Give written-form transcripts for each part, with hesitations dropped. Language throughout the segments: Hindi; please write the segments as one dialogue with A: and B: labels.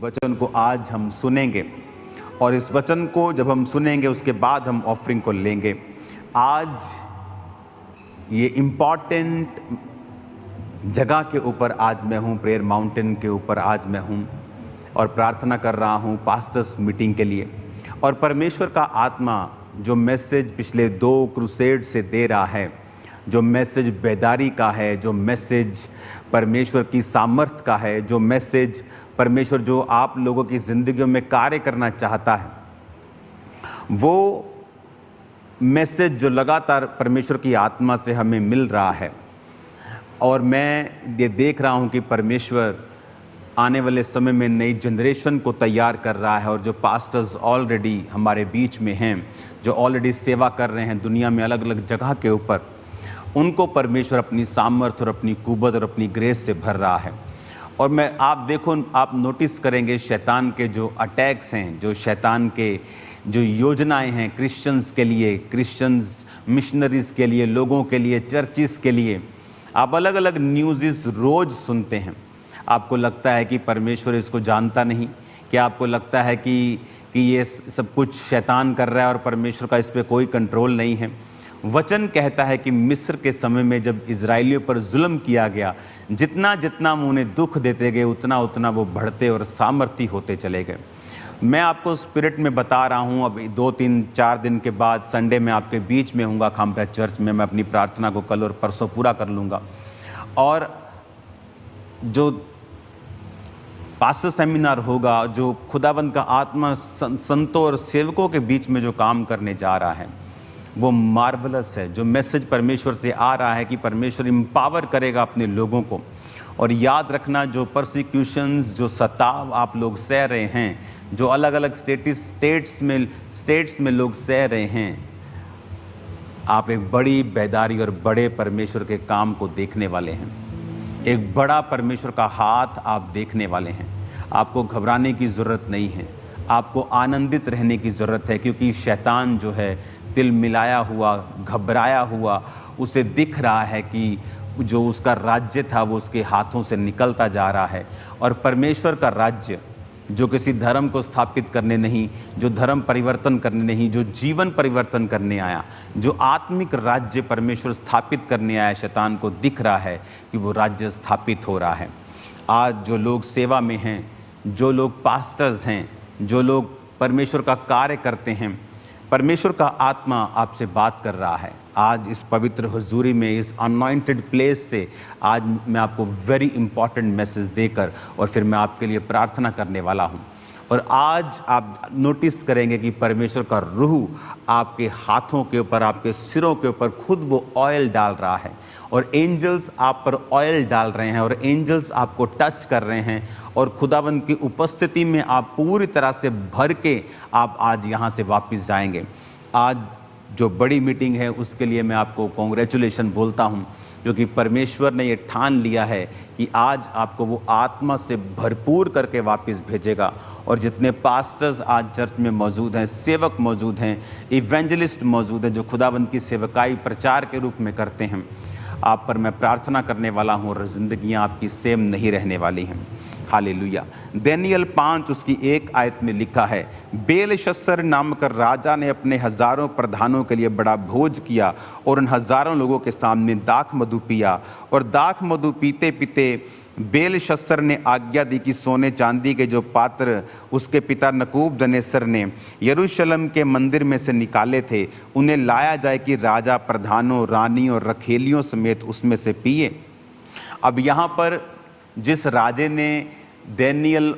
A: वचन को आज हम सुनेंगे और इस वचन को जब हम सुनेंगे उसके बाद हम ऑफरिंग को लेंगे। आज ये इम्पॉर्टेंट जगह के ऊपर आज मैं हूँ, प्रेयर माउंटेन के ऊपर आज मैं हूँ और प्रार्थना कर रहा हूँ पास्टर्स मीटिंग के लिए। और परमेश्वर का आत्मा जो मैसेज पिछले 2 क्रूसेड से दे रहा है, जो मैसेज बेदारी का है, जो मैसेज परमेश्वर की सामर्थ का है, जो मैसेज परमेश्वर जो आप लोगों की ज़िंदगियों में कार्य करना चाहता है, वो मैसेज जो लगातार परमेश्वर की आत्मा से हमें मिल रहा है। और मैं ये देख रहा हूँ कि परमेश्वर आने वाले समय में नई जनरेशन को तैयार कर रहा है और जो पास्टर्स ऑलरेडी हमारे बीच में हैं, जो ऑलरेडी सेवा कर रहे हैं दुनिया में अलग अलग जगह के ऊपर, उनको परमेश्वर अपनी सामर्थ और अपनी कुव्वत और अपनी ग्रेस से भर रहा है। और मैं आप नोटिस करेंगे शैतान के जो अटैक्स हैं, जो शैतान के जो योजनाएं हैं क्रिश्चियंस के लिए, क्रिश्चियंस मिशनरीज़ के लिए, लोगों के लिए, चर्चिस के लिए, आप अलग अलग न्यूज़ रोज़ सुनते हैं। आपको लगता है कि परमेश्वर इसको जानता नहीं, क्या आपको लगता है कि ये सब कुछ शैतान कर रहा है और परमेश्वर का इस पर कोई कंट्रोल नहीं है? वचन कहता है कि मिस्र के समय में जब इजराइलियों पर जुल्म किया गया, जितना जितना उन्हें दुख देते गए उतना उतना वो बढ़ते और सामर्थी होते चले गए। मैं आपको स्पिरिट में बता रहा हूँ, अब 2-3-4 दिन के बाद संडे में आपके बीच में हूँगा खामप्या चर्च में। मैं अपनी प्रार्थना को कल और परसों पूरा कर लूँगा और जो पास्टर सेमिनार होगा, जो खुदावंद का आत्मा संतों और सेवकों के बीच में जो काम करने जा रहा है वो मार्वलस है। जो मैसेज परमेश्वर से आ रहा है कि परमेश्वर एम्पावर करेगा अपने लोगों को। और याद रखना, जो परसिक्यूशंस, जो सताव आप लोग सह रहे हैं, जो अलग अलग स्टेट्स में लोग सह रहे हैं, आप एक बड़ी बेदारी और बड़े परमेश्वर के काम को देखने वाले हैं। एक बड़ा परमेश्वर का हाथ आप देखने वाले हैं। आपको घबराने की ज़रूरत नहीं है, आपको आनंदित रहने की ज़रूरत है, क्योंकि शैतान जो है तिल मिलाया हुआ, घबराया हुआ, उसे दिख रहा है कि जो उसका राज्य था वो उसके हाथों से निकलता जा रहा है। और परमेश्वर का राज्य जो किसी धर्म को स्थापित करने नहीं, जो धर्म परिवर्तन करने नहीं, जो जीवन परिवर्तन करने आया, जो आत्मिक राज्य परमेश्वर स्थापित करने आया, शैतान को दिख रहा है कि वो राज्य स्थापित हो रहा है। आज जो लोग सेवा में हैं, जो लोग पास्टर्स हैं, जो लोग परमेश्वर का कार्य करते हैं, परमेश्वर का आत्मा आपसे बात कर रहा है। आज इस पवित्र हुजूरी में, इस अनॉइंटेड प्लेस से आज मैं आपको वेरी इंपॉर्टेंट मैसेज देकर और फिर मैं आपके लिए प्रार्थना करने वाला हूँ। और आज आप नोटिस करेंगे कि परमेश्वर का रूह आपके हाथों के ऊपर, आपके सिरों के ऊपर खुद वो ऑयल डाल रहा है और एंजल्स आप पर ऑयल डाल रहे हैं और एंजल्स आपको टच कर रहे हैं और खुदावंद की उपस्थिति में आप पूरी तरह से भर के आप आज यहाँ से वापस जाएंगे। आज जो बड़ी मीटिंग है उसके लिए मैं आपको कॉन्ग्रेचुलेशन बोलता हूँ, क्योंकि परमेश्वर ने ये ठान लिया है कि आज आपको वो आत्मा से भरपूर करके वापस भेजेगा। और जितने पास्टर्स आज चर्च में मौजूद हैं, सेवक मौजूद हैं, इवेंजलिस्ट मौजूद हैं, जो खुदावंद की सेवकाई प्रचार के रूप में करते हैं, आप पर मैं प्रार्थना करने वाला हूँ और ज़िंदगियाँ आपकी सेम नहीं रहने वाली हैं। हालेलुया। दानियेल 5 उसकी 1 आयत में लिखा है, बेलशस्सर नामक राजा ने अपने हज़ारों प्रधानों के लिए बड़ा भोज किया और उन हज़ारों लोगों के सामने दाख मधु पिया। और दाख मधु पीते पीते बेलशस्सर ने आज्ञा दी कि सोने चांदी के जो पात्र उसके पिता नबूकदनेस्सर ने यरूशलेम के मंदिर में से निकाले थे, उन्हें लाया जाए कि राजा, प्रधानों, रानी और रखेलियों समेत उसमें से पिए। अब यहाँ पर जिस राजे ने दानियेल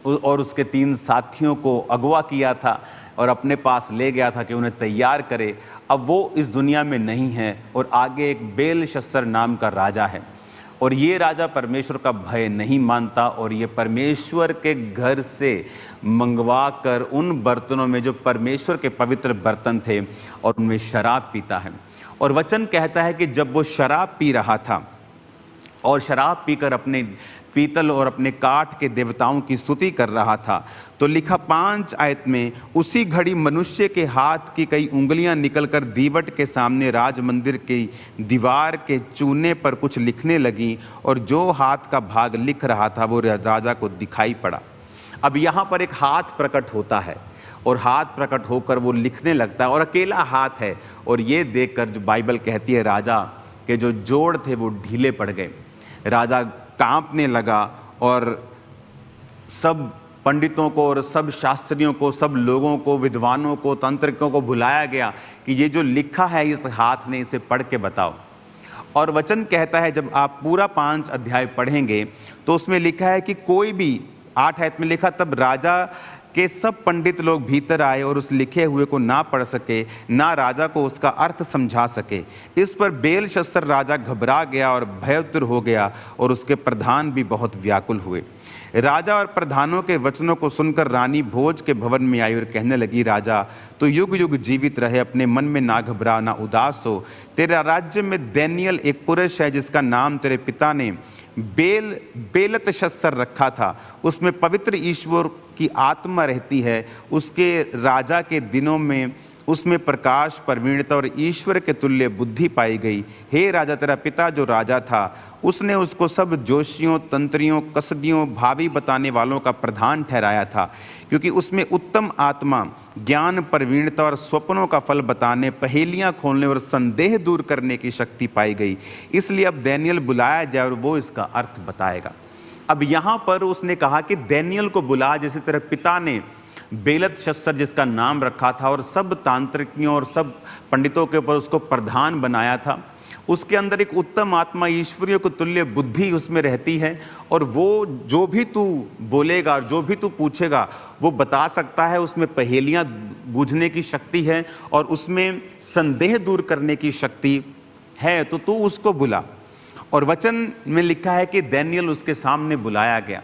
A: और उसके 3 साथियों को अगवा किया था और अपने पास ले गया था कि उन्हें तैयार करे, अब वो इस दुनिया में नहीं है और आगे एक बेलशस्सर नाम का राजा है। और ये राजा परमेश्वर का भय नहीं मानता और ये परमेश्वर के घर से मंगवा कर उन बर्तनों में जो परमेश्वर के पवित्र बर्तन थे और उनमें शराब पीता है। और वचन कहता है कि जब वो शराब पी रहा था और शराब पीकर अपने पीतल और अपने काठ के देवताओं की स्तुति कर रहा था, तो लिखा 5 आयत में, उसी घड़ी मनुष्य के हाथ की कई उंगलियां निकलकर दीवट के सामने राजमंदिर की दीवार के चूने पर कुछ लिखने लगी और जो हाथ का भाग लिख रहा था वो राजा को दिखाई पड़ा। अब यहाँ पर एक हाथ प्रकट होता है और हाथ प्रकट होकर वो लिखने लगता है और अकेला हाथ है। और ये देखकर जो बाइबल कहती है राजा के जो जोड़ थे वो ढीले पड़ गए, राजा कांपने लगा और सब पंडितों को और सब शास्त्रियों को, सब लोगों को, विद्वानों को, तांत्रिकों को बुलाया गया कि ये जो लिखा है इस हाथ ने, इसे पढ़ के बताओ। और वचन कहता है, जब आप पूरा 5 अध्याय पढ़ेंगे तो उसमें लिखा है कि कोई भी, 8 आयत में लिखा, तब राजा के सब पंडित लोग भीतर आए और उस लिखे हुए को ना पढ़ सके, ना राजा को उसका अर्थ समझा सके। इस पर बेलशस्सर राजा घबरा गया और भयभीत हो गया और उसके प्रधान भी बहुत व्याकुल हुए। राजा और प्रधानों के वचनों को सुनकर रानी भोज के भवन में आई और कहने लगी, राजा तो युग युग जीवित रहे, अपने मन में ना घबरा, ना उदास हो। तेरा राज्य में दानियेल एक पुरुष है जिसका नाम तेरे पिता ने बेलतशस्सर रखा था। उसमें पवित्र ईश्वर की आत्मा रहती है। उसके राजा के दिनों में उसमें प्रकाश, प्रवीणता और ईश्वर के तुल्य बुद्धि पाई गई। हे राजा, तेरा पिता जो राजा था उसने उसको सब जोशियों, तंत्रियों, कसदियों, भावी बताने वालों का प्रधान ठहराया था, क्योंकि उसमें उत्तम आत्मा, ज्ञान, प्रवीणता और स्वप्नों का फल बताने, पहेलियां खोलने और संदेह दूर करने की शक्ति पाई गई। इसलिए अब दानियेल बुलाया जाए और वो इसका अर्थ बताएगा। अब यहाँ पर उसने कहा कि दानियेल को बुला, जैसे तेरे पिता ने बेलतशस्सर जिसका नाम रखा था और सब तांत्रिकों और सब पंडितों के ऊपर उसको प्रधान बनाया था, उसके अंदर एक उत्तम आत्मा, ईश्वरीय को तुल्य बुद्धि उसमें रहती है और वो जो भी तू बोलेगा और जो भी तू पूछेगा वो बता सकता है। उसमें पहेलियां बूझने की शक्ति है और उसमें संदेह दूर करने की शक्ति है, तो तू उसको बुला। और वचन में लिखा है कि दानियेल उसके सामने बुलाया गया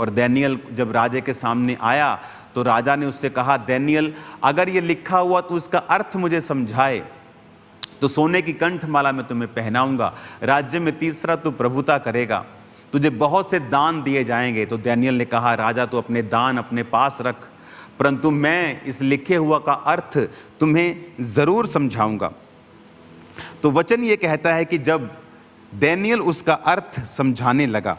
A: और दानियेल जब राजे के सामने आया तो राजा ने उससे कहा, दानियेल अगर ये लिखा हुआ तो इसका अर्थ मुझे समझाए, तो सोने की कंठमाला मैं तुम्हें पहनाऊंगा, राज्य में 3रा तू प्रभुता करेगा, तुझे बहुत से दान दिए जाएंगे। तो दानियेल ने कहा, राजा तू अपने दान अपने पास रख, परंतु मैं इस लिखे हुआ का अर्थ तुम्हें जरूर समझाऊंगा। तो वचन ये कहता है कि जब दानियेल उसका अर्थ समझाने लगा,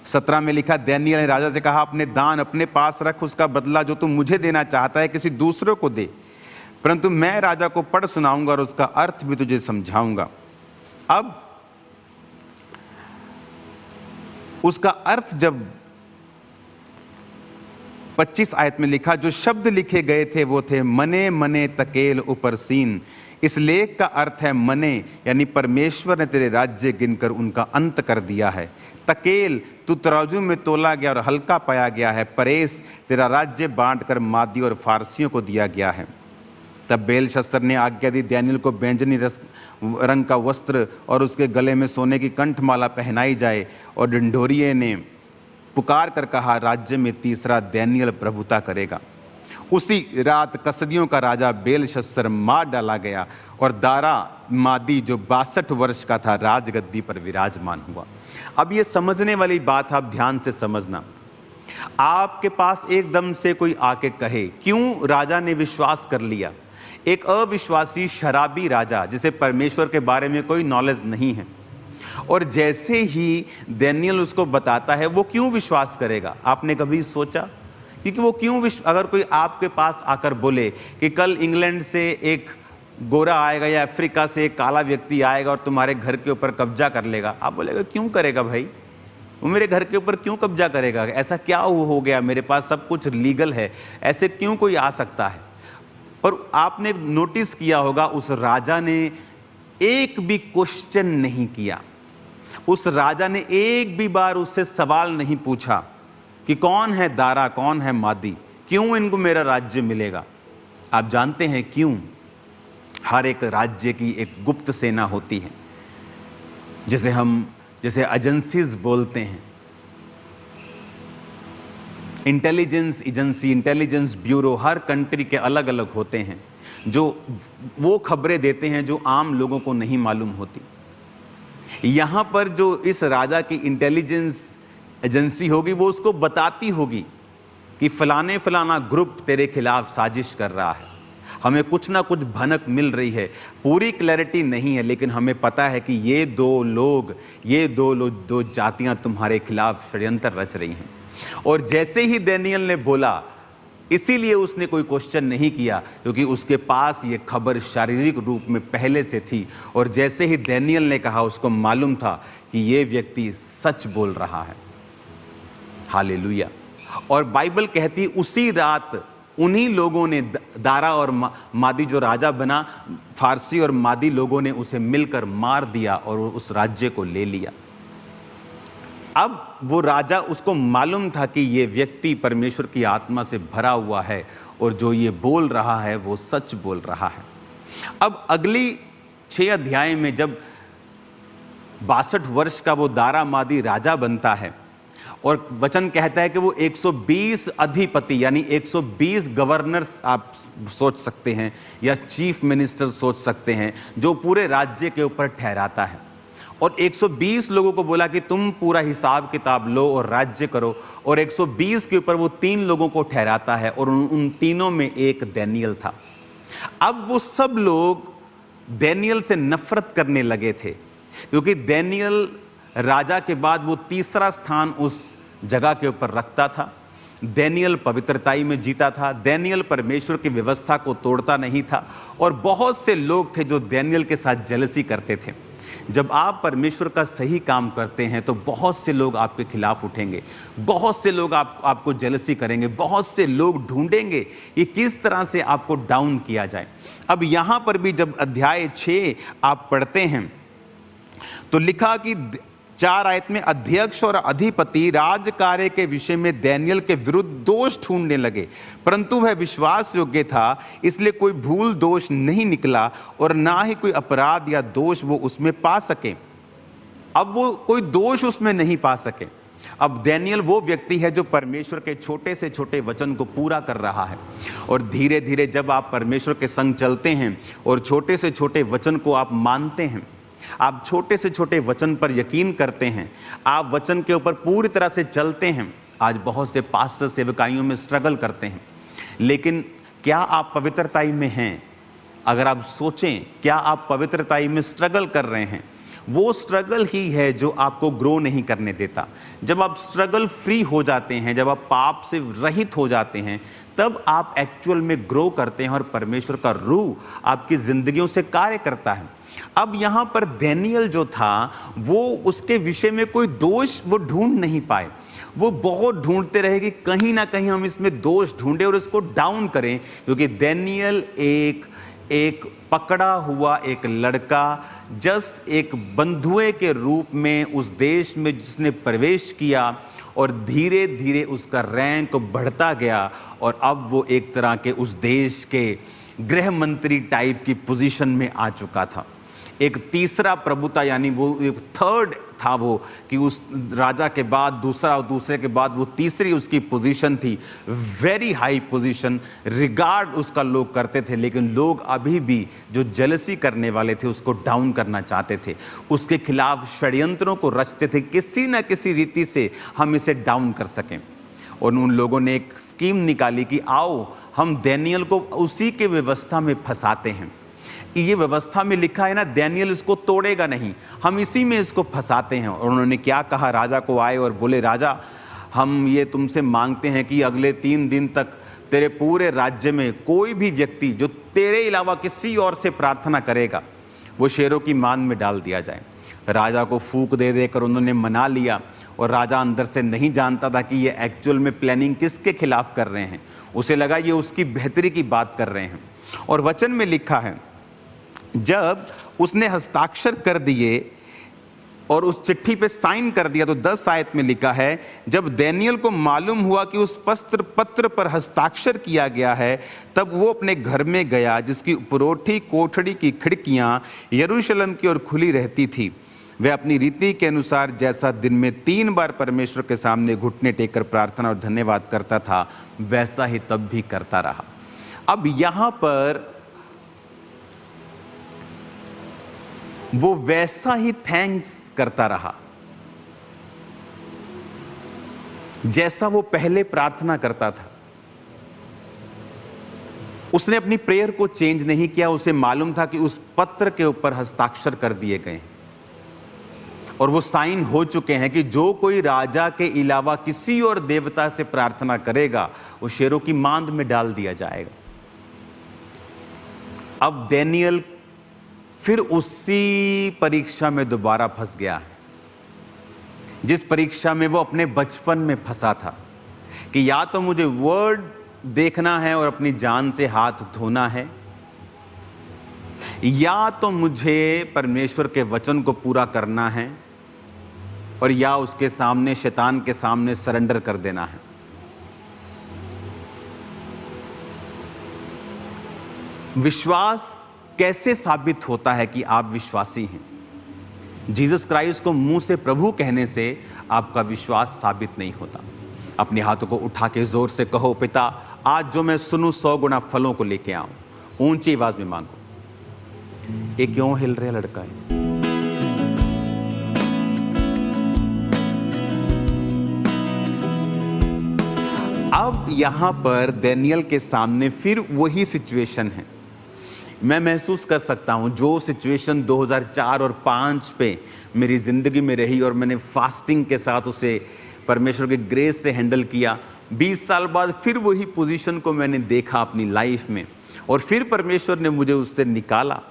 A: 17 में लिखा, दानियेल ने राजा से कहा, अपने दान अपने पास रख, उसका बदला जो तू मुझे देना चाहता है किसी दूसरे को दे, परंतु मैं राजा को पढ़ सुनाऊंगा और उसका अर्थ भी तुझे समझाऊंगा। अब उसका अर्थ जब 25 आयत में लिखा, जो शब्द लिखे गए थे वो थे, मने मने तकेल ऊपर सीन। इस लेख का अर्थ है मने, यानी परमेश्वर ने तेरे राज्य गिनकर उनका अंत कर दिया है। तकेल, तू तराजू में तोला गया और हल्का पाया गया है। परेस, तेरा राज्य बांटकर मादी और फारसियों को दिया गया है। तब बेलशस्सर ने आज्ञा दी, दानियेल को बैंजनी रंग का वस्त्र और उसके गले में सोने की कंठमाला पहनाई जाए। और ढिंढोरिये ने पुकार कर कहा, राज्य में 3रा दानियेल प्रभुता करेगा। उसी रात कसदियों का राजा बेलशस्सर मार डाला गया और दारा मादी जो 62 वर्ष का था राजगद्दी पर विराजमान हुआ। अब ये समझने वाली बात आप ध्यान से समझना। आपके पास एकदम से कोई आके कहे, क्यों राजा ने विश्वास कर लिया? एक अविश्वासी शराबी राजा जिसे परमेश्वर के बारे में कोई नॉलेज नहीं है, और जैसे ही दानियेल उसको बताता है वो क्यों विश्वास करेगा? आपने कभी सोचा? क्योंकि वो क्यों अगर कोई आपके पास आकर बोले कि कल इंग्लैंड से एक गोरा आएगा या अफ्रीका से एक काला व्यक्ति आएगा और तुम्हारे घर के ऊपर कब्जा कर लेगा, आप बोलेगा क्यों करेगा भाई? वो मेरे घर के ऊपर क्यों कब्जा करेगा? ऐसा क्या हो गया? मेरे पास सब कुछ लीगल है, ऐसे क्यों कोई आ सकता है? पर आपने नोटिस किया होगा, उस राजा ने एक भी क्वेश्चन नहीं किया। उस राजा ने एक भी बार उससे सवाल नहीं पूछा कि कौन है दारा, कौन है मादी, क्यों इनको मेरा राज्य मिलेगा। आप जानते हैं क्यों? हर एक राज्य की एक गुप्त सेना होती है, जैसे एजेंसीज बोलते हैं, इंटेलिजेंस एजेंसी, इंटेलिजेंस ब्यूरो, हर कंट्री के अलग अलग होते हैं, जो वो खबरें देते हैं जो आम लोगों को नहीं मालूम होती। यहाँ पर जो इस राजा की इंटेलिजेंस एजेंसी होगी वो उसको बताती होगी कि फलाना ग्रुप तेरे खिलाफ साजिश कर रहा है, हमें कुछ ना कुछ भनक मिल रही है, पूरी क्लैरिटी नहीं है, लेकिन हमें पता है कि ये दो जातियां तुम्हारे खिलाफ षड्यंत्र रच रही हैं। और जैसे ही दानियल ने बोला, इसीलिए उसने कोई क्वेश्चन नहीं किया, क्योंकि उसके पास ये खबर शारीरिक रूप में पहले से थी। और जैसे ही दानियल ने कहा, उसको मालूम था कि ये व्यक्ति सच बोल रहा है। हालेलुया। और बाइबल कहती उसी रात उन्हीं लोगों ने, दारा और मादी जो राजा बना, फारसी और मादी लोगों ने उसे मिलकर मार दिया और उस राज्य को ले लिया। अब वो राजा, उसको मालूम था कि ये व्यक्ति परमेश्वर की आत्मा से भरा हुआ है और जो ये बोल रहा है वो सच बोल रहा है। अब अगली 6 अध्याय में जब 62 वर्ष का वो दारा मादी राजा बनता है और वचन कहता है कि वो 120 अधिपति यानी 120 गवर्नर्स आप सोच सकते हैं या चीफ मिनिस्टर सोच सकते हैं, जो पूरे राज्य के ऊपर ठहराता है। और 120 लोगों को बोला कि तुम पूरा हिसाब किताब लो और राज्य करो। और 120 के ऊपर वो 3 लोगों को ठहराता है और उन तीनों में एक दानियल था। अब वो सब लोग दानियल से नफरत करने लगे थे, क्योंकि दानियल राजा के बाद वो तीसरा स्थान उस जगह के ऊपर रखता था। दानियल पवित्रताई में जीता था। दानियल परमेश्वर की व्यवस्था को तोड़ता नहीं था। और बहुत से लोग थे जो दानियल के साथ जेलसी करते थे। जब आप परमेश्वर का सही काम करते हैं तो बहुत से लोग आपके खिलाफ उठेंगे, बहुत से लोग आपको जेलसी करेंगे, बहुत से लोग ढूंढेंगे कि किस तरह से आपको डाउन किया जाए। अब यहां पर भी जब अध्याय 6 आप पढ़ते हैं तो लिखा कि 4 आयत में, अध्यक्ष और अधिपति राज कार्य के विषय में दानियल के विरुद्ध दोष ढूंढने लगे, परंतु वह विश्वास योग्य था, इसलिए कोई भूल दोष नहीं निकला और ना ही कोई अपराध या दोष वो उसमें पा सके। अब वो कोई दोष उसमें नहीं पा सके। अब दानियल वो व्यक्ति है जो परमेश्वर के छोटे से छोटे वचन को पूरा कर रहा है। और धीरे धीरे जब आप परमेश्वर के संग चलते हैं और छोटे से छोटे वचन को आप मानते हैं, आप छोटे से छोटे वचन पर यकीन करते हैं, आप वचन के ऊपर पूरी तरह से चलते हैं। आज बहुत से पास्टर सेवकाइयों में स्ट्रगल करते हैं, लेकिन क्या आप पवित्रताई में हैं? अगर आप सोचें, क्या आप पवित्रताई में स्ट्रगल कर रहे हैं? वो स्ट्रगल ही है जो आपको ग्रो नहीं करने देता। जब आप स्ट्रगल फ्री हो जाते हैं, जब आप पाप से रहित हो जाते हैं, तब आप एक्चुअल में ग्रो करते हैं और परमेश्वर का रूह आपकी जिंदगियों से कार्य करता है। अब यहां पर दानियल जो था, वो उसके विषय में कोई दोष वो ढूंढ नहीं पाए। वो बहुत ढूंढते रहे कि कहीं ना कहीं हम इसमें दोष ढूंढे और इसको डाउन करें, क्योंकि दानियल एक पकड़ा हुआ एक लड़का, जस्ट एक बंधुए के रूप में उस देश में जिसने प्रवेश किया और धीरे धीरे उसका रैंक बढ़ता गया और अब वो एक तरह के उस देश के गृह मंत्री टाइप की पोजीशन में आ चुका था। एक तीसरा प्रभुता, यानी वो एक थर्ड था वो, कि उस राजा के बाद दूसरा और दूसरे के बाद वो तीसरी उसकी पोजीशन थी। वेरी हाई पोजीशन, रिगार्ड उसका लोग करते थे, लेकिन लोग अभी भी जो जेलसी करने वाले थे उसको डाउन करना चाहते थे, उसके खिलाफ षड्यंत्रों को रचते थे, किसी न किसी रीति से हम इसे डाउन कर सकें। और उन लोगों ने एक स्कीम निकाली कि आओ हम दानियल को उसी के व्यवस्था में फंसाते हैं। ये व्यवस्था में लिखा है ना, दानियल इसको तोड़ेगा नहीं, हम इसी में इसको फंसाते हैं। और उन्होंने क्या कहा, राजा को आए और बोले, राजा हम ये तुमसे मांगते हैं कि अगले 3 दिन तक तेरे पूरे राज्य में कोई भी व्यक्ति जो तेरे अलावा किसी और से प्रार्थना करेगा वो शेरों की मान में डाल दिया जाए। राजा को फूंक दे देकर उन्होंने मना लिया। और राजा अंदर से नहीं जानता था कि ये एक्चुअल में प्लानिंग किसके खिलाफ कर रहे हैं। उसे लगा ये उसकी बेहतरी की बात कर रहे हैं। और वचन में लिखा है, जब उसने हस्ताक्षर कर दिए और उस चिट्ठी पे साइन कर दिया, तो 10 आयत में लिखा है, जब दानियल को मालूम हुआ कि उस पत्र पर हस्ताक्षर किया गया है, तब वो अपने घर में गया, जिसकी उपरोठी कोठड़ी की खिड़कियां यरूशलेम की ओर खुली रहती थी। वह अपनी रीति के अनुसार जैसा दिन में 3 बार परमेश्वर के सामने घुटने टेक कर प्रार्थना और धन्यवाद करता था, वैसा ही तब भी करता रहा। अब यहां पर वो वैसा ही थैंक्स करता रहा जैसा वो पहले प्रार्थना करता था। उसने अपनी प्रेयर को चेंज नहीं किया। उसे मालूम था कि उस पत्र के ऊपर हस्ताक्षर कर दिए गए और वो साइन हो चुके हैं कि जो कोई राजा के अलावा किसी और देवता से प्रार्थना करेगा वो शेरों की मांद में डाल दिया जाएगा। अब दानियेल फिर उसी परीक्षा में दोबारा फंस गया है, जिस परीक्षा में वो अपने बचपन में फंसा था कि या तो मुझे वर्ड देखना है और अपनी जान से हाथ धोना है, या तो मुझे परमेश्वर के वचन को पूरा करना है, और या उसके सामने, शैतान के सामने सरेंडर कर देना है। विश्वास कैसे साबित होता है कि आप विश्वासी हैं? जीसस क्राइस्ट को मुंह से प्रभु कहने से आपका विश्वास साबित नहीं होता। अपने हाथों को उठा के जोर से कहो, पिता आज जो मैं सुनूं 100 गुना फलों को लेके आऊं। ऊंची आवाज में मांगो। ये क्यों हिल रहा लड़का है? अब यहां पर दानियेल के सामने फिर वही सिचुएशन है। मैं महसूस कर सकता हूं जो सिचुएशन 2004 और 5 पे मेरी जिंदगी में रही और मैंने फास्टिंग के साथ उसे परमेश्वर के ग्रेस से हैंडल किया। 20 साल बाद फिर वही पोजीशन को मैंने देखा अपनी लाइफ में, और फिर परमेश्वर ने मुझे उससे निकाला।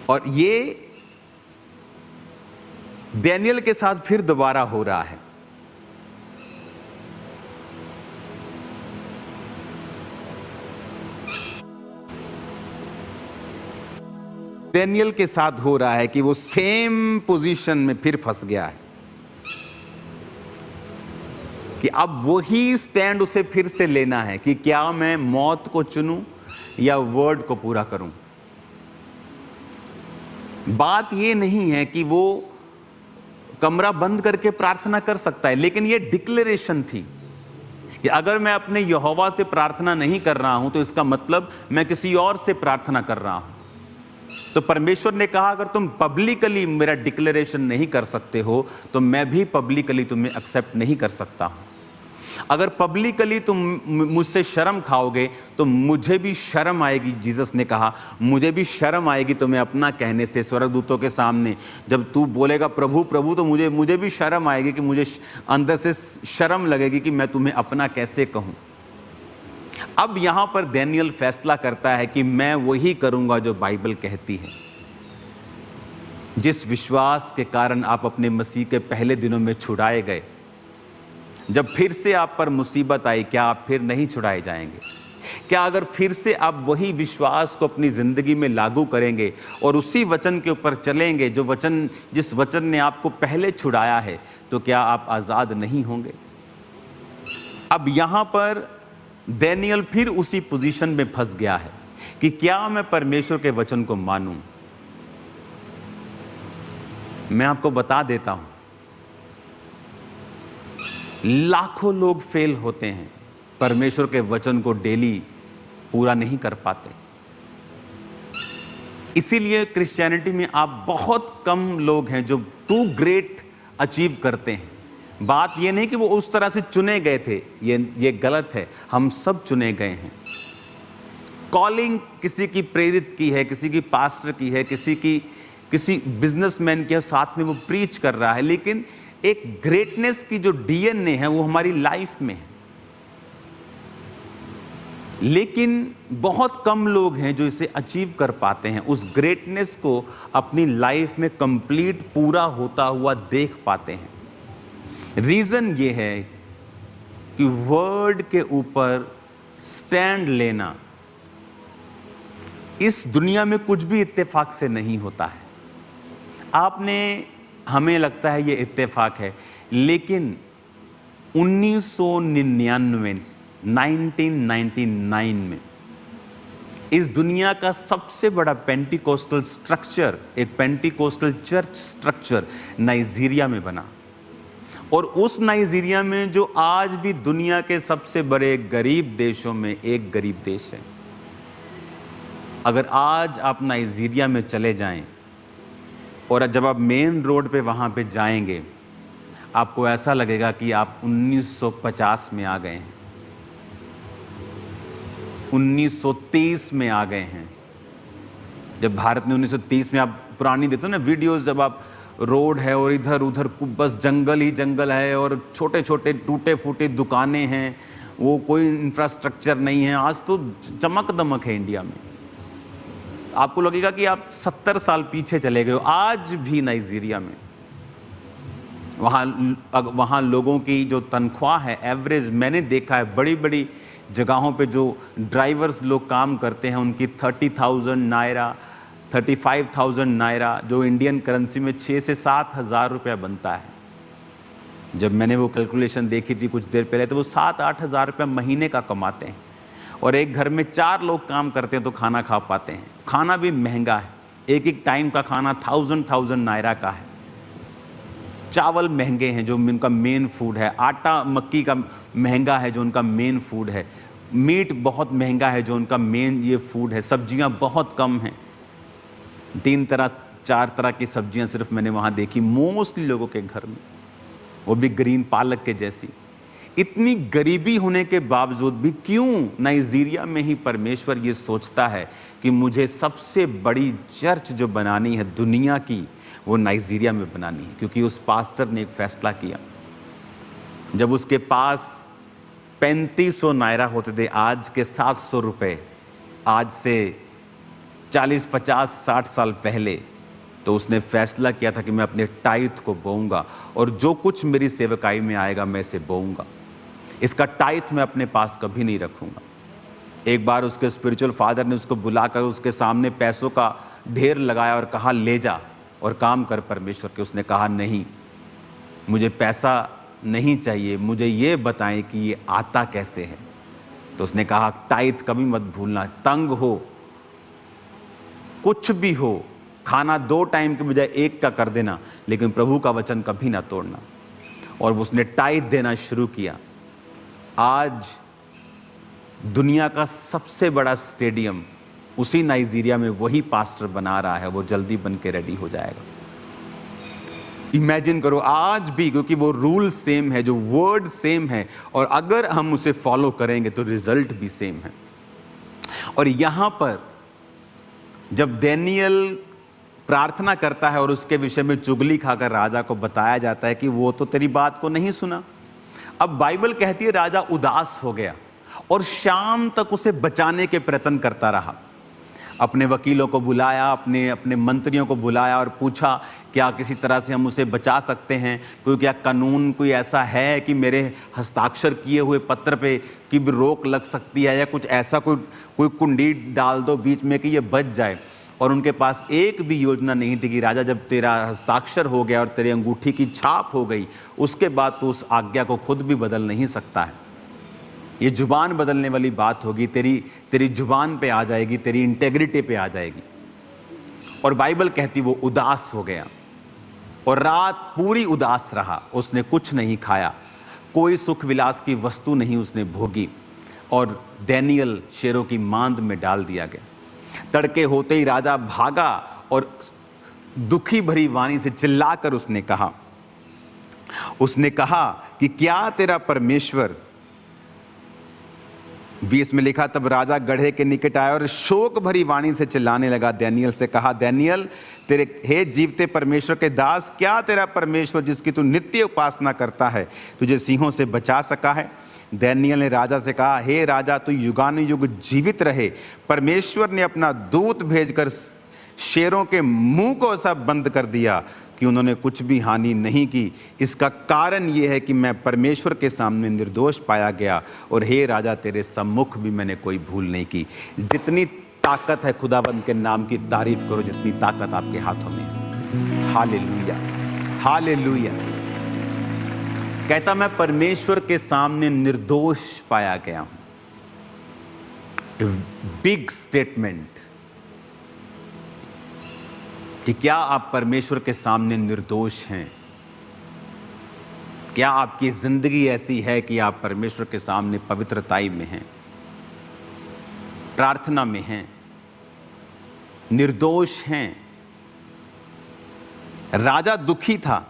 A: और ये दानियेल के साथ फिर दोबारा हो रहा है। दानियेल के साथ हो रहा है कि वो सेम पोजीशन में फिर फंस गया है कि अब वही स्टैंड उसे फिर से लेना है कि क्या मैं मौत को चुनूं या वर्ड को पूरा करूं। बात ये नहीं है कि वो कमरा बंद करके प्रार्थना कर सकता है, लेकिन ये डिक्लेरेशन थी कि अगर मैं अपने यहोवा से प्रार्थना नहीं कर रहा हूं तो इसका मतलब मैं किसी और से प्रार्थना कर रहा हूं। तो परमेश्वर ने कहा अगर तुम पब्लिकली मेरा डिक्लेरेशन नहीं कर सकते हो तो मैं भी पब्लिकली तुम्हें एक्सेप्ट नहीं कर सकता हूं। अगर पब्लिकली तुम मुझसे शर्म खाओगे तो मुझे भी शर्म आएगी। जीसस ने कहा मुझे भी शर्म आएगी तुम्हें अपना कहने से स्वर्गदूतों के सामने। जब तू बोलेगा प्रभु प्रभु तो मुझे भी शर्म आएगी कि मुझे अंदर से शर्म लगेगी कि मैं तुम्हें अपना कैसे कहूं। अब यहां पर दानियेल फैसला करता है कि मैं वही करूंगा जो बाइबल कहती है। जिस विश्वास के कारण आप अपने मसीह के पहले दिनों में छुड़ाए गए, जब फिर से आप पर मुसीबत आई, क्या आप फिर नहीं छुड़ाए जाएंगे? क्या अगर फिर से आप वही विश्वास को अपनी जिंदगी में लागू करेंगे और उसी वचन के ऊपर चलेंगे जिस वचन ने आपको पहले छुड़ाया है, तो क्या आप आजाद नहीं होंगे? अब यहां पर दानियेल फिर उसी पोजीशन में फंस गया है कि क्या मैं परमेश्वर के वचन को मानूं। मैं आपको बता देता हूं, लाखों लोग फेल होते हैं, परमेश्वर के वचन को डेली पूरा नहीं कर पाते। इसीलिए क्रिश्चियनिटी में आप बहुत कम लोग हैं जो टू ग्रेट अचीव करते हैं। बात यह नहीं कि वो उस तरह से चुने गए थे, ये गलत है। हम सब चुने गए हैं। कॉलिंग किसी की प्रेरित की है, किसी की पास्टर की है, किसी बिजनेसमैन के साथ में वो प्रीच कर रहा है, लेकिन एक ग्रेटनेस की जो डीएनए है वो हमारी लाइफ में है। लेकिन बहुत कम लोग हैं जो इसे अचीव कर पाते हैं, उस ग्रेटनेस को अपनी लाइफ में कंप्लीट पूरा होता हुआ देख पाते हैं। रीजन ये है कि वर्ड के ऊपर स्टैंड लेना इस दुनिया में कुछ भी इत्तेफाक से नहीं होता है। हमें लगता है ये इत्तेफाक है, लेकिन 1999 में इस दुनिया का सबसे बड़ा पेंटिकोस्टल स्ट्रक्चर, एक पेंटिकोस्टल चर्च स्ट्रक्चर नाइजीरिया में बना। और उस नाइजीरिया में जो आज भी दुनिया के सबसे बड़े गरीब देशों में एक गरीब देश है। अगर आज आप नाइजीरिया में चले जाएं और जब आप मेन रोड पे वहां पे जाएंगे, आपको ऐसा लगेगा कि आप 1950 में आ गए हैं, 1930 में आ गए हैं। जब भारत में 1930 में आप पुरानी देखते हो ना वीडियोस, जब आप रोड है और इधर उधर बस जंगल ही जंगल है और छोटे छोटे टूटे फूटे दुकानें हैं, वो कोई इंफ्रास्ट्रक्चर नहीं है। आज तो चमक दमक है इंडिया में, आपको लगेगा कि आप 70 साल पीछे चले गए हो। आज भी नाइजीरिया में वहाँ लोगों की जो तनख्वाह है एवरेज, मैंने देखा है बड़ी बड़ी जगहों पे जो ड्राइवर्स लोग काम करते हैं उनकी 30,000 नायरा, 35,000 नायरा, जो इंडियन करेंसी में 6 से 7 हज़ार रुपया बनता है। जब मैंने वो कैलकुलेशन देखी थी कुछ देर पहले, तो वो 7-8 हज़ार रुपया महीने का कमाते हैं, और एक घर में 4 लोग काम करते हैं तो खाना खा पाते हैं। खाना भी महंगा है, एक टाइम का खाना 1000 नायरा का है। चावल महंगे हैं जो उनका मेन फूड है, आटा मक्की का महंगा है जो उनका मेन फूड है, मीट बहुत महंगा है जो उनका मेन ये फूड है, सब्जियां बहुत कम हैं, 3-4 तरह की सब्जियां सिर्फ मैंने वहाँ देखी मोस्टली लोगों के घर में, वो भी ग्रीन पालक के जैसी। इतनी गरीबी होने के बावजूद भी क्यों नाइजीरिया में ही परमेश्वर ये सोचता है कि मुझे सबसे बड़ी चर्च जो बनानी है दुनिया की वो नाइजीरिया में बनानी है? क्योंकि उस पास्टर ने एक फैसला किया। जब उसके पास 3500 नायरा होते थे, आज के 700 रुपये, आज से 40, 50, 60 साल पहले, तो उसने फैसला किया था कि मैं अपने टाइथ को बोऊंगा और जो कुछ मेरी सेवकाई में आएगा मैं इसे बोऊंगा। इसका टाइथ मैं अपने पास कभी नहीं रखूंगा। एक बार उसके स्पिरिचुअल फादर ने उसको बुलाकर उसके सामने पैसों का ढेर लगाया और कहा ले जा और काम कर परमेश्वर के। उसने कहा नहीं, मुझे पैसा नहीं चाहिए, मुझे ये बताएं कि ये आता कैसे है। तो उसने कहा टाइथ कभी मत भूलना, तंग हो, कुछ भी हो, खाना 2 टाइम के बजाय 1 का कर देना, लेकिन प्रभु का वचन कभी ना तोड़ना। और उसने टाइथ देना शुरू किया। आज दुनिया का सबसे बड़ा स्टेडियम उसी नाइजीरिया में वही पास्टर बना रहा है, वो जल्दी बन के रेडी हो जाएगा। इमेजिन करो, आज भी, क्योंकि वो रूल सेम है, जो वर्ड सेम है, और अगर हम उसे फॉलो करेंगे तो रिजल्ट भी सेम है। और यहां पर जब दानियेल प्रार्थना करता है और उसके विषय में चुगली खाकर राजा को बताया जाता है कि वो तो तेरी बात को नहीं सुना, अब बाइबल कहती है राजा उदास हो गया और शाम तक उसे बचाने के प्रयत्न करता रहा। अपने वकीलों को बुलाया, अपने मंत्रियों को बुलाया और पूछा क्या किसी तरह से हम उसे बचा सकते हैं, कोई क्या कानून कोई ऐसा है कि मेरे हस्ताक्षर किए हुए पत्र पे की भी रोक लग सकती है, या कुछ ऐसा कोई कुंडी डाल दो बीच में कि ये बच जाए। और उनके पास एक भी योजना नहीं थी कि राजा जब तेरा हस्ताक्षर हो गया और तेरी अंगूठी की छाप हो गई, उसके बाद तो उस आज्ञा को खुद भी बदल नहीं सकता है। ये जुबान बदलने वाली बात होगी, तेरी जुबान पे आ जाएगी, तेरी इंटेग्रिटी पे आ जाएगी। और बाइबल कहती वो उदास हो गया और रात पूरी उदास रहा, उसने कुछ नहीं खाया, कोई सुख विलास की वस्तु नहीं उसने भोगी, और दानियेल शेरों की मांद में डाल दिया गया। तड़के होते ही राजा भागा और दुखी भरी वाणी से चिल्लाकर उसने कहा कि क्या तेरा परमेश्वर, 20 में लिखा, तब राजा गढ़े के निकट आया और शोक भरी वाणी से चिल्लाने लगा, दानियेल से कहा, दानियेल तेरे हे जीवते परमेश्वर के दास, क्या तेरा परमेश्वर जिसकी तू नित्य उपासना करता है तुझे सिंहों से बचा सका है? दानियेल ने राजा से कहा, हे राजा तू युगानुयुग जीवित रहे, परमेश्वर ने अपना दूत भेजकर शेरों के मुंह को ऐसा बंद कर दिया कि उन्होंने कुछ भी हानि नहीं की। इसका कारण यह है कि मैं परमेश्वर के सामने निर्दोष पाया गया, और हे राजा तेरे सम्मुख भी मैंने कोई भूल नहीं की। जितनी ताकत है खुदावंद के नाम की तारीफ करो, जितनी ताकत आपके हाथों में है। Hallelujah, hallelujah. कहता मैं परमेश्वर के सामने निर्दोष पाया गया हूं। बिग स्टेटमेंट कि क्या आप परमेश्वर के सामने निर्दोष हैं? क्या आपकी जिंदगी ऐसी है कि आप परमेश्वर के सामने पवित्रताई में हैं, प्रार्थना में हैं, निर्दोष हैं? राजा दुखी था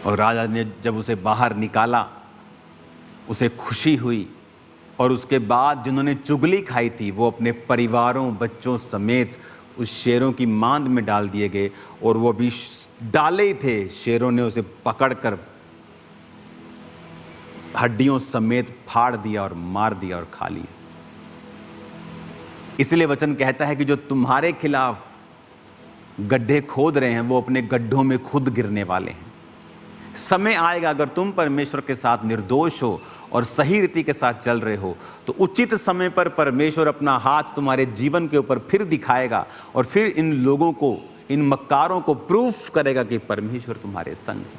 A: और राजा ने जब उसे बाहर निकाला उसे खुशी हुई और उसके बाद जिन्होंने चुगली खाई थी वो अपने परिवारों, बच्चों समेत उस शेरों की मांद में डाल दिए गए। और वो भी डाले ही थे, शेरों ने उसे पकड़कर हड्डियों समेत फाड़ दिया और मार दिया और खा लिया। इसलिए वचन कहता है कि जो तुम्हारे खिलाफ गड्ढे खोद रहे हैं वो अपने गड्ढों में खुद गिरने वाले हैं। समय आएगा, अगर तुम परमेश्वर के साथ निर्दोष हो और सही रीति के साथ चल रहे हो, तो उचित समय पर परमेश्वर अपना हाथ तुम्हारे जीवन के ऊपर फिर दिखाएगा और फिर इन लोगों को, इन मक्कारों को प्रूफ करेगा कि परमेश्वर तुम्हारे संग है।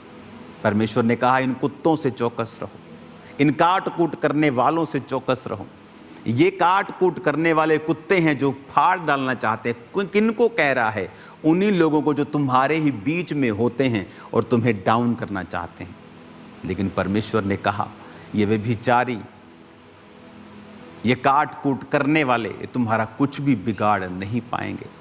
A: परमेश्वर ने कहा, इन कुत्तों से चौकस रहो, इन काट कूट करने वालों से चौकस रहो। ये काट कूट करने वाले कुत्ते हैं जो फाड़ डालना चाहते हैं। किनको कह रहा है? उन्हीं लोगों को जो तुम्हारे ही बीच में होते हैं और तुम्हें डाउन करना चाहते हैं। लेकिन परमेश्वर ने कहा, ये व्यभिचारी, ये काट कूट करने वाले, ये तुम्हारा कुछ भी बिगाड़ नहीं पाएंगे।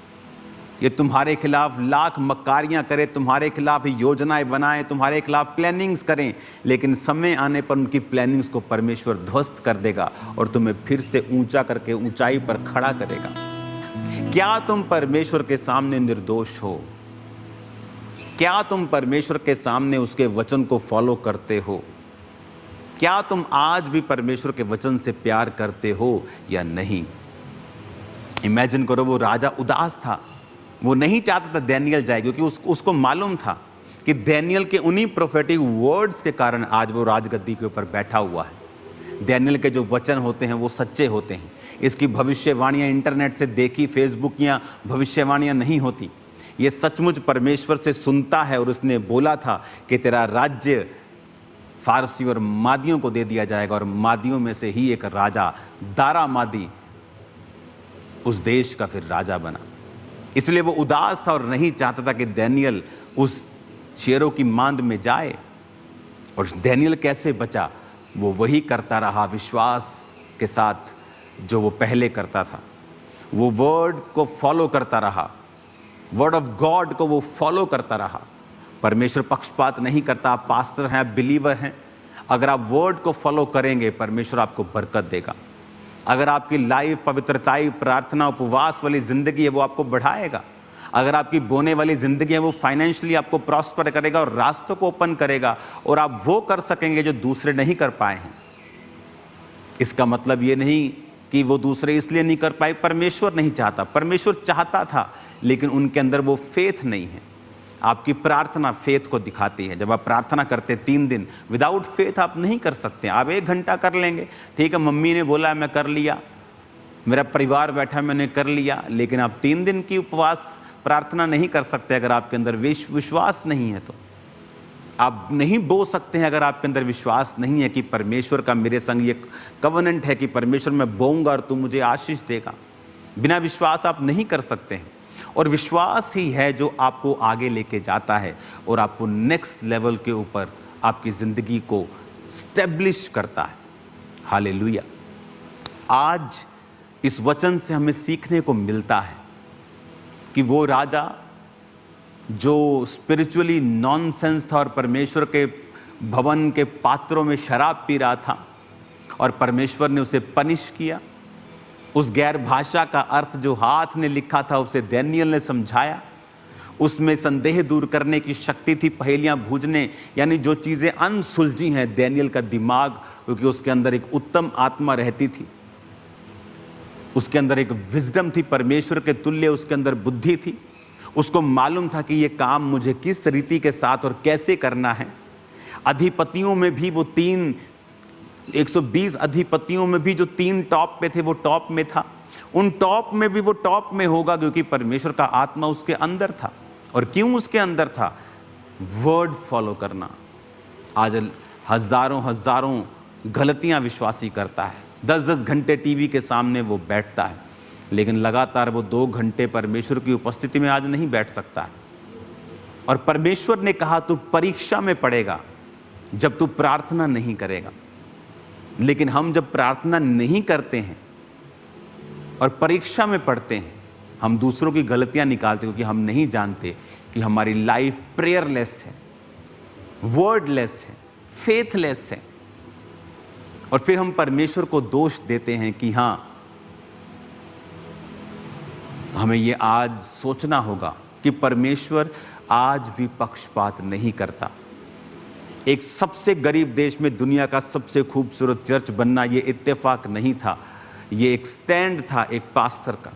A: ये तुम्हारे खिलाफ लाख मक्कारियां करें, तुम्हारे खिलाफ योजनाएं बनाएं, तुम्हारे खिलाफ प्लानिंग्स करें, लेकिन समय आने पर उनकी प्लानिंग्स को परमेश्वर ध्वस्त कर देगा और तुम्हें फिर से ऊंचा करके ऊंचाई पर खड़ा करेगा। क्या तुम परमेश्वर के सामने निर्दोष हो? क्या तुम परमेश्वर के सामने उसके वचन को फॉलो करते हो? क्या तुम आज भी परमेश्वर के वचन से प्यार करते हो या नहीं? इमेजिन करो, वो राजा उदास था, वो नहीं चाहता था डैनियल जाए, क्योंकि उसको मालूम था कि डैनियल के उन्हीं प्रोफेटिक वर्ड्स के कारण आज वो राजगद्दी के ऊपर बैठा हुआ है। डैनियल के जो वचन होते हैं वो सच्चे होते हैं। इसकी भविष्यवाणियां इंटरनेट से देखी, फेसबुक या भविष्यवाणियां नहीं होती। ये सचमुच परमेश्वर से सुनता है और उसने बोला था कि तेरा राज्य फारसी और मादियों को दे दिया जाएगा और मादियों में से ही एक राजा, दारा मादी, उस देश का फिर राजा बना। इसलिए वो उदास था और नहीं चाहता था कि डैनियल उस शेरों की मांद में जाए। और डैनियल कैसे बचा? वो वही करता रहा विश्वास के साथ जो वो पहले करता था। वो वर्ड को फॉलो करता रहा, वर्ड ऑफ गॉड को वो फॉलो करता रहा। परमेश्वर पक्षपात नहीं करता। आप पास्टर हैं, आप बिलीवर हैं, अगर आप वर्ड को फॉलो करेंगे परमेश्वर आपको बरकत देगा। अगर आपकी लाइफ पवित्रताई, प्रार्थना, उपवास वाली जिंदगी है वो आपको बढ़ाएगा। अगर आपकी बोने वाली जिंदगी है वो फाइनेंशियली आपको प्रॉस्पर करेगा और रास्तों को ओपन करेगा और आप वो कर सकेंगे जो दूसरे नहीं कर पाए हैं। इसका मतलब ये नहीं कि वो दूसरे इसलिए नहीं कर पाए, परमेश्वर नहीं चाहता। परमेश्वर चाहता था लेकिन उनके अंदर वो फेथ नहीं है। आपकी प्रार्थना फेथ को दिखाती है। जब आप प्रार्थना करते 3 दिन, विदाउट फेथ आप नहीं कर सकते। आप 1 घंटा कर लेंगे, ठीक है, मम्मी ने बोला मैं कर लिया, मेरा परिवार बैठा मैंने कर लिया, लेकिन आप 3 दिन की उपवास प्रार्थना नहीं कर सकते अगर आपके अंदर विश्वास नहीं है। तो आप नहीं बो सकते हैं अगर आपके अंदर विश्वास नहीं है कि परमेश्वर का मेरे संग ये कवनेंट है कि परमेश्वर मैं बोऊंगा और तू मुझे आशीष देगा। बिना विश्वास आप नहीं कर सकते हैं। और विश्वास ही है जो आपको आगे लेके जाता है और आपको नेक्स्ट लेवल के ऊपर आपकी जिंदगी को स्टेब्लिश करता है। हालेलुया। आज इस वचन से हमें सीखने को मिलता है कि वो राजा जो स्पिरिचुअली नॉनसेंस था और परमेश्वर के भवन के पात्रों में शराब पी रहा था और परमेश्वर ने उसे पनिश किया। उस गैर भाषा का अर्थ जो हाथ ने लिखा था उसे डैनियल ने समझाया। उसमें संदेह दूर करने की शक्ति थी, पहेलियां बूझने, यानी जो चीज़ें अनसुलझी हैं डैनियल का दिमाग, क्योंकि उसके अंदर एक उत्तम आत्मा रहती थी, उसके अंदर एक विजडम थी, परमेश्वर के तुल्य उसके अंदर बुद्धि थी। उसको मालूम था कि ये काम मुझे किस रीति के साथ और कैसे करना है। अधिपतियों में भी वो 120 अधिपतियों में भी जो 3 टॉप पे थे वो टॉप में था। उन टॉप में भी वो टॉप में होगा क्योंकि परमेश्वर का आत्मा उसके अंदर था। और क्यों उसके अंदर था? वर्ड फॉलो करना। आज हजारों गलतियां विश्वासी करता है। 10-10 घंटे टीवी के सामने वो बैठता है, लेकिन लगातार वो 2 घंटे परमेश्वर की उपस्थिति में आज नहीं बैठ सकता है। और परमेश्वर ने कहा तू परीक्षा में पड़ेगा जब तू प्रार्थना नहीं करेगा। लेकिन हम जब प्रार्थना नहीं करते हैं और परीक्षा में पढ़ते हैं, हम दूसरों की गलतियां निकालते हैं क्योंकि हम नहीं जानते कि हमारी लाइफ प्रेयरलेस है, वर्डलेस है, फेथलेस है। और फिर हम परमेश्वर को दोष देते हैं कि हाँ, तो हमें ये आज सोचना होगा कि परमेश्वर आज भी पक्षपात नहीं करता। एक सबसे गरीब देश में दुनिया का सबसे खूबसूरत चर्च बनना ये इत्तेफाक नहीं था, ये एक स्टैंड था एक पास्टर का।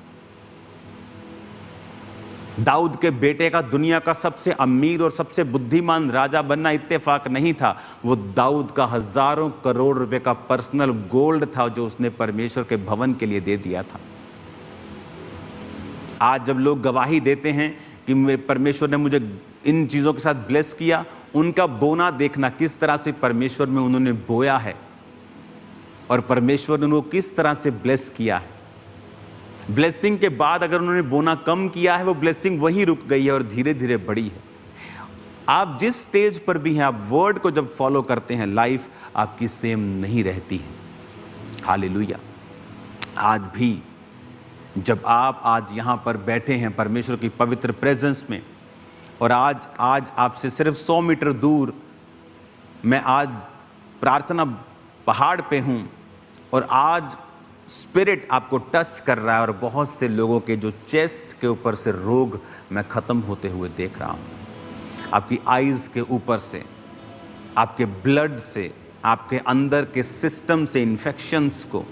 A: दाऊद के बेटे का दुनिया का सबसे अमीर और सबसे बुद्धिमान राजा बनना इत्तेफाक नहीं था, वो दाऊद का हजारों करोड़ रुपए का पर्सनल गोल्ड था जो उसने परमेश्वर के भवन के लिए दे दिया था। आज जब लोग गवाही देते हैं कि परमेश्वर ने मुझे इन चीजों के साथ ब्लेस किया, उनका बोना देखना किस तरह से परमेश्वर में उन्होंने बोया है और परमेश्वर ने उनको किस तरह से ब्लेस किया है। ब्लेसिंग के बाद अगर उन्होंने बोना कम किया है, वो ब्लेसिंग वहीं रुक गई है और धीरे धीरे बढ़ी है। आप जिस स्टेज पर भी हैं, आप वर्ड को जब फॉलो करते हैं, लाइफ आपकी सेम नहीं रहती है। हालेलुया। आज भी जब आप आज यहां पर बैठे हैं परमेश्वर की पवित्र प्रेजेंस में, और आज आपसे सिर्फ 100 मीटर दूर मैं आज प्रार्थना पहाड़ पे हूं, और आज स्पिरिट आपको टच कर रहा है, और बहुत से लोगों के जो चेस्ट के ऊपर से रोग मैं खत्म होते हुए देख रहा हूं। आपकी आईज के ऊपर से, आपके ब्लड से, आपके अंदर के सिस्टम से इन्फेक्शंस को,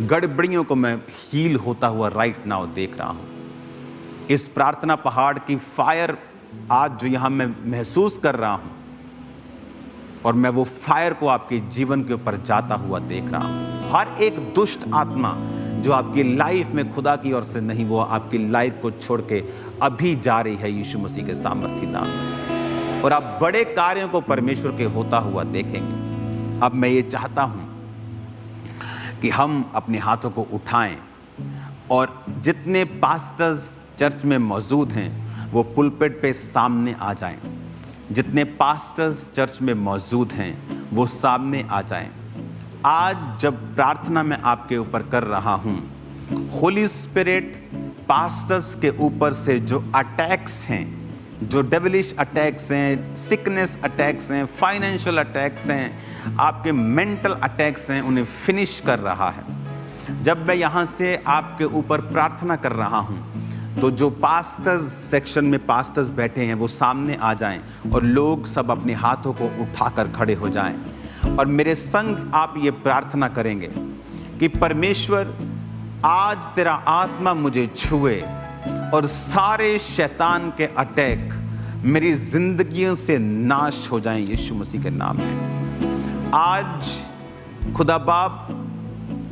A: गड़बड़ियों को मैं हील होता हुआ राइट नाउ देख रहा हूं। इस प्रार्थना पहाड़ की फायर आज जो यहां मैं महसूस कर रहा हूं, और मैं वो फायर को आपके जीवन के ऊपर जाता हुआ देख रहा हूं। हर एक दुष्ट आत्मा जो आपकी लाइफ में खुदा की ओर से नहीं, वो आपकी लाइफ को छोड़ के अभी जा रही है यीशु मसीह के सामर्थ्य नाम में, और आप बड़े कार्यों को परमेश्वर के होता हुआ देखेंगे। अब मैं ये चाहता हूं कि हम अपने हाथों को उठाएं, और जितने पास्टर्स चर्च में मौजूद हैं वो पुलपिट पे सामने आ जाएं। जितने पास्टर्स चर्च में मौजूद हैं वो सामने आ जाएं। आज जब प्रार्थना मैं आपके ऊपर कर रहा हूं, होली स्पिरिट पास्टर्स के ऊपर से जो अटैक्स हैं, जो डेविलिश अटैक्स हैं, सिकनेस अटैक्स हैं, फाइनेंशियल अटैक्स हैं, आपके मेंटल अटैक्स हैं, उन्हें फिनिश कर रहा है। जब मैं यहाँ से आपके ऊपर प्रार्थना कर रहा हूँ, तो जो पास्टर्स सेक्शन में पास्टर्स बैठे हैं वो सामने आ जाएं, और लोग सब अपने हाथों को उठाकर खड़े हो जाएं, और मेरे संग आप ये प्रार्थना करेंगे कि परमेश्वर आज तेरा आत्मा मुझे छुए, और सारे शैतान के अटैक मेरी जिंदगियों से नाश हो जाएं यीशु मसीह के नाम में। आज खुदा बाप,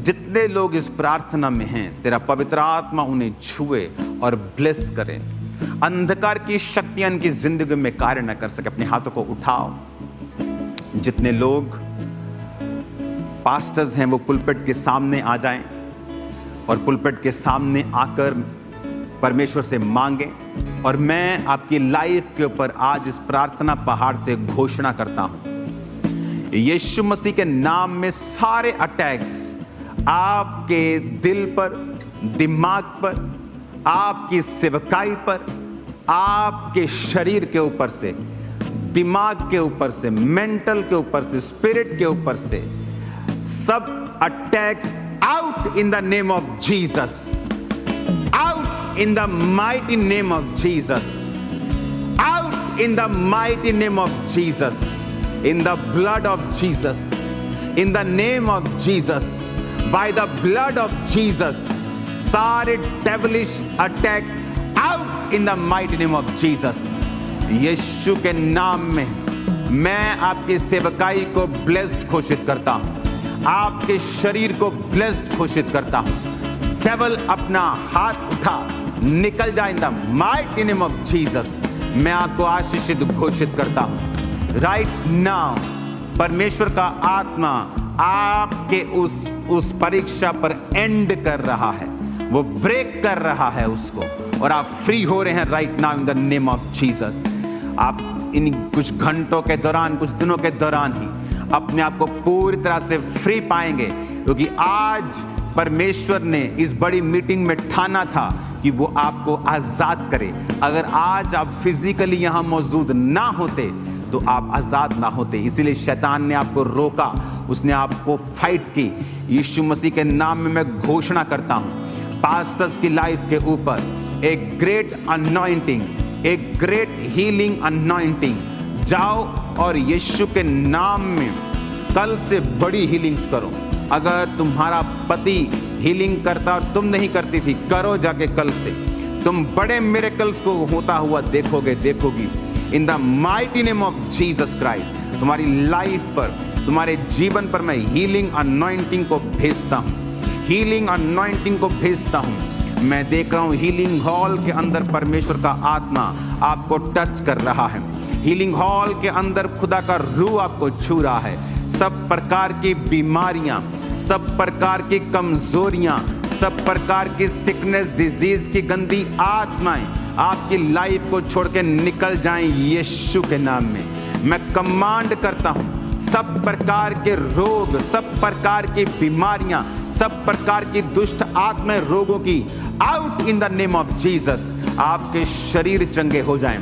A: जितने लोग इस प्रार्थना में हैं, तेरा पवित्र आत्मा उन्हें छुए और ब्लेस करे। अंधकार की शक्तियां इनकी जिंदगी में कार्य न कर सके। अपने हाथों को उठाओ। जितने लोग पास्टर्स हैं वो पुलपिट के सामने आ जाएं, और पुलपिट के सामने आकर परमेश्वर से मांगे। और मैं आपकी लाइफ के ऊपर आज इस प्रार्थना पहाड़ से घोषणा करता हूं, यीशु मसीह के नाम में सारे अटैक्स आपके दिल पर, दिमाग पर, आपकी सेवकाई पर, आपके शरीर के ऊपर से, दिमाग के ऊपर से, मेंटल के ऊपर से, स्पिरिट के ऊपर से, सब attacks out in the name of Jesus, out in the mighty name of Jesus, out in the mighty name of Jesus, in the blood of Jesus, in the name of Jesus, by the blood of Jesus, सारे devilish attack out in the mighty name of Jesus। यीशु के नाम में मैं आपकी सेवकाई को ब्लेस्ड घोषित करता हूं, आपके शरीर को ब्लेस्ड घोषित करता हूं। डेविल अपना हाथ उठा, निकल जा इन the mighty name of Jesus. मैं आपको आशीषित घोषित करता हूं राइट नाउ। परमेश्वर का आत्मा आपके उस परीक्षा पर एंड कर रहा है, वो ब्रेक कर रहा है उसको, और आप फ्री हो रहे हैं right now in the name of Jesus. आप इन कुछ घंटों के दौरान, कुछ दिनों के दौरान ही अपने आप को पूरी तरह से फ्री पाएंगे, क्योंकि आज परमेश्वर ने इस बड़ी मीटिंग में ठाना था कि वो आपको आजाद करे। अगर आज आप फिजिकली यहां मौजूद ना होते तो आप आजाद ना होते। इसीलिए शैतान ने आपको रोका, उसने आपको फाइट की। यीशु मसीह के नाम में मैं घोषणा करता हूं, पास्टर्स की लाइफ के ऊपर एक ग्रेट अनॉइंटिंग, एक ग्रेट हीलिंग अनॉइंटिंग। जाओ और यीशु के नाम में कल से बड़ी हीलिंग्स करो। अगर तुम्हारा पति हीलिंग करता और तुम नहीं करती थी, करो जाके कल से। तुम बड़े मिरेकल्स को होता हुआ देखोगी। In the mighty name of Jesus Christ तुम्हारी लाइफ पर, तुम्हारे जीवन पर मैं हीलिंग अनॉइंटिंग को भेजता हूँ, हीलिंग अनॉइंटिंग को भेजता हूँ। मैं देख रहा हूँ हीलिंग हॉल के अंदर परमेश्वर का आत्मा आपको टच कर रहा है। हीलिंग हॉल के अंदर खुदा का रूह आपको छू रहा है। सब प्रकार की बीमारियां, सब प्रकार की कमजोरियां, सब प्रकार की सिकनेस, डिजीज की गंदी आत्माएं आपकी लाइफ को छोड़ के निकल जाएं यीशु के नाम में। मैं कमांड करता हूं, सब प्रकार के रोग, सब प्रकार की बीमारियां, सब प्रकार की दुष्ट आत्मा रोगों की out in the name of Jesus. आपके शरीर चंगे हो जाएं।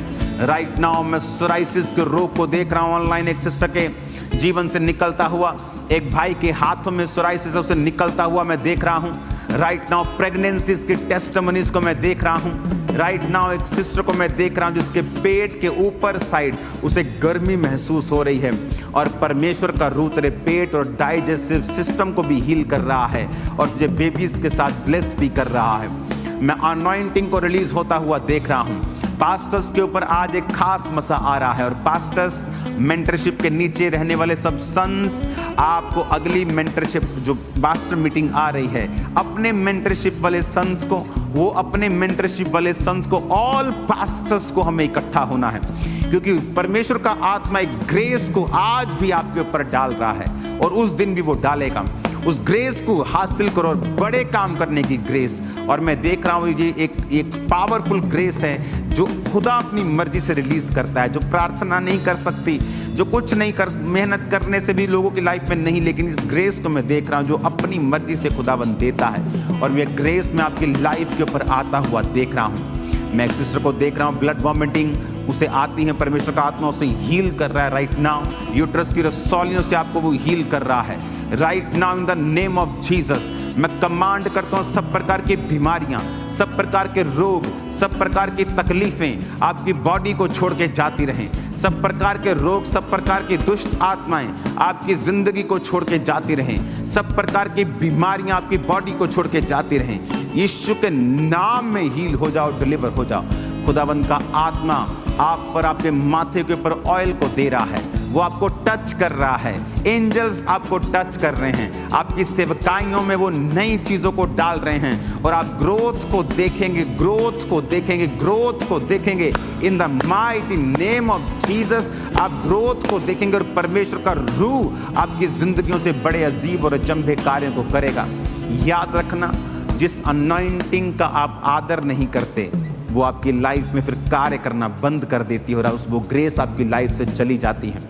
A: राइट नाउ मैं सोराइसिस के रोग को देख रहा हूं ऑनलाइन। एक सिस्टर के जीवन से निकलता हुआ, एक भाई के हाथों में सोराइसिस उसे निकलता हुआ मैं देख रहा हूं। राइट नाउ प्रेगनेंसीज की टेस्टिमनीज को मैं देख रहा हूं। राइट नाउ एक सिस्टर को मैं देख रहा हूं जिसके पेट के ऊपर साइड उसे गर्मी महसूस हो रही है, और परमेश्वर का रूह तेरे पेट और डाइजेस्टिव सिस्टम को भी हील कर रहा है और तुझे बेबीज के साथ ब्लेस भी कर रहा है। मैं अनॉइंटिंग को रिलीज होता हुआ देख रहा हूं। पास्टर्स के ऊपर आज एक खास मसा आ रहा है, और पास्टर्स मेंटरशिप के नीचे रहने वाले सब सन्स, आपको अगली मेंटरशिप जो पास्टर मीटिंग आ रही है, अपने मेंटरशिप वाले सन्स को, वो अपने मेंटरशिप वाले सन्स को, ऑल पास्टर्स को हमें इकट्ठा होना है, क्योंकि परमेश्वर का आत्मा एक ग्रेस को आज भी आपके ऊपर डाल रहा है और उस दिन भी वो डालेगा। उस ग्रेस को हासिल करो और बड़े काम करने की ग्रेस। और मैं देख रहा हूँ ये एक पावरफुल ग्रेस है जो खुदा अपनी मर्जी से रिलीज करता है, जो प्रार्थना नहीं कर सकती, जो कुछ नहीं कर, मेहनत करने से भी लोगों की लाइफ में नहीं, लेकिन इस ग्रेस को मैं देख रहा हूँ जो अपनी मर्जी से खुदाबंद देता है, और मैं ग्रेस में आपकी लाइफ के ऊपर आता हुआ देख रहा हूँ। मैं एक सिस्टर को देख रहा हूँ, ब्लड वॉमिटिंग उसे आती है, परमेश्वर का आत्मा उसे हील कर रहा है राइट नाउ। यूट्रस की रसौलियों से आपको वो हील कर रहा है right now in the name of Jesus. मैं कमांड करता हूँ सब प्रकार की बीमारियां, सब प्रकार के रोग, सब प्रकार की तकलीफें आपकी बॉडी को छोड़ के जाती रहें। सब प्रकार के रोग, सब प्रकार की दुष्ट आत्माएं आपकी जिंदगी को छोड़ के जाती रहें। सब प्रकार की बीमारियां आपकी बॉडी को छोड़ के जाती रहें। यीशु के नाम में हील हो जाओ, डिलीवर हो जाओ। खुदावंद का आत्मा आप पर, आपके माथे के ऊपर ऑयल को दे रहा है, वो आपको टच कर रहा है। एंजल्स आपको टच कर रहे हैं, आपकी सेवकाइयों में वो नई चीजों को डाल रहे हैं, और आप ग्रोथ को देखेंगे, ग्रोथ को देखेंगे, ग्रोथ को देखेंगे इन the mighty name of Jesus. आप ग्रोथ को देखेंगे और परमेश्वर का रूह आपकी जिंदगियों से बड़े अजीब और अचंभे कार्यों को करेगा। याद रखना, जिस अनॉइंटिंग का आप आदर नहीं करते वो आपकी लाइफ में फिर कार्य करना बंद कर देती है, और वो ग्रेस आपकी लाइफ से चली जाती है।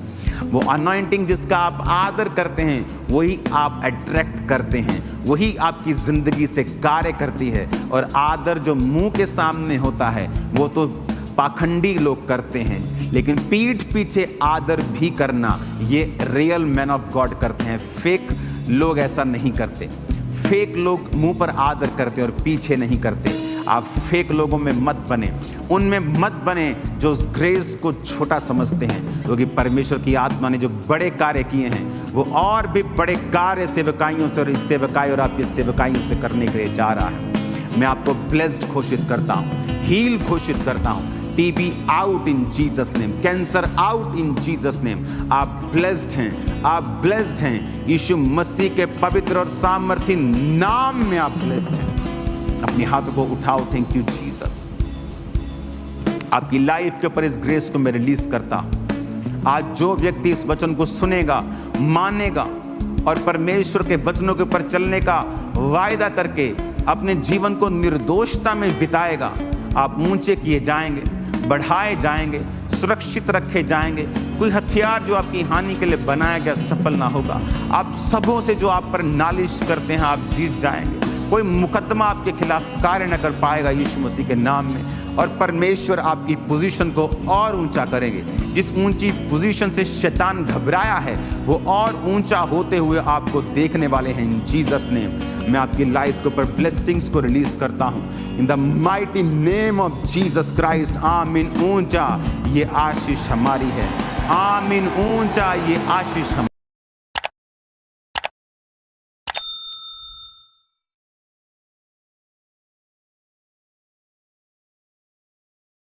A: वो अनॉइंटिंग जिसका आप आदर करते हैं वही आप अट्रैक्ट करते हैं, वही आपकी जिंदगी से कार्य करती है। और आदर जो मुंह के सामने होता है वो तो पाखंडी लोग करते हैं, लेकिन पीठ पीछे आदर भी करना ये रियल मैन ऑफ गॉड करते हैं। फेक लोग ऐसा नहीं करते। फेक लोग मुंह पर आदर करते और पीछे नहीं करते। आप फेक लोगों में मत बने, उनमें मत बने जो उस ग्रेस को छोटा समझते हैं, क्योंकि परमेश्वर की आत्मा ने जो बड़े कार्य किए हैं वो और भी बड़े कार्य सेवकाइयों से और इस सेवकाई और आपकी सेवकाइयों से करने के लिए जा रहा है। मैं आपको ब्लेस्ड घोषित करता हूँ, हील घोषित करता हूँ। TB out in Jesus name, cancer out in Jesus name. आप ब्लेस्ड हैं, आप ब्लेस्ड हैं। यीशु मसीह के पवित्र और सामर्थी नाम में आप ब्लेस्ड हैं। अपने हाथों को उठाओ। Thank you Jesus. आपकी लाइफ के ऊपर इस ग्रेस को मैं रिलीज करता हूं। आज जो व्यक्ति इस वचन को सुनेगा, मानेगा और परमेश्वर के वचनों के ऊपर चलने का वायदा करके अपने जीवन को निर्दोषता में बिताएगा, आप ऊंचे किए जाएंगे, बढ़ाए जाएंगे, सुरक्षित रखे जाएंगे। कोई हथियार जो आपकी हानि के लिए बनाया गया सफल ना होगा। आप सबों से जो आप पर नालिश करते हैं आप जीत जाएंगे। कोई मुकदमा आपके खिलाफ कार्य न कर पाएगा यीशु मसीह के नाम में। और परमेश्वर आपकी पोजीशन को और ऊंचा करेंगे। जिस ऊंची पोजीशन से शैतान घबराया है वो और ऊंचा होते हुए आपको देखने वाले हैं इन जीसस नेम। मैं आपकी लाइफ के ऊपर ब्लेसिंग्स को रिलीज करता हूं इन the mighty name of Jesus Christ. आमीन। ऊंचा ये आशीष हमारी है। आमीन। ऊंचा ये आशीष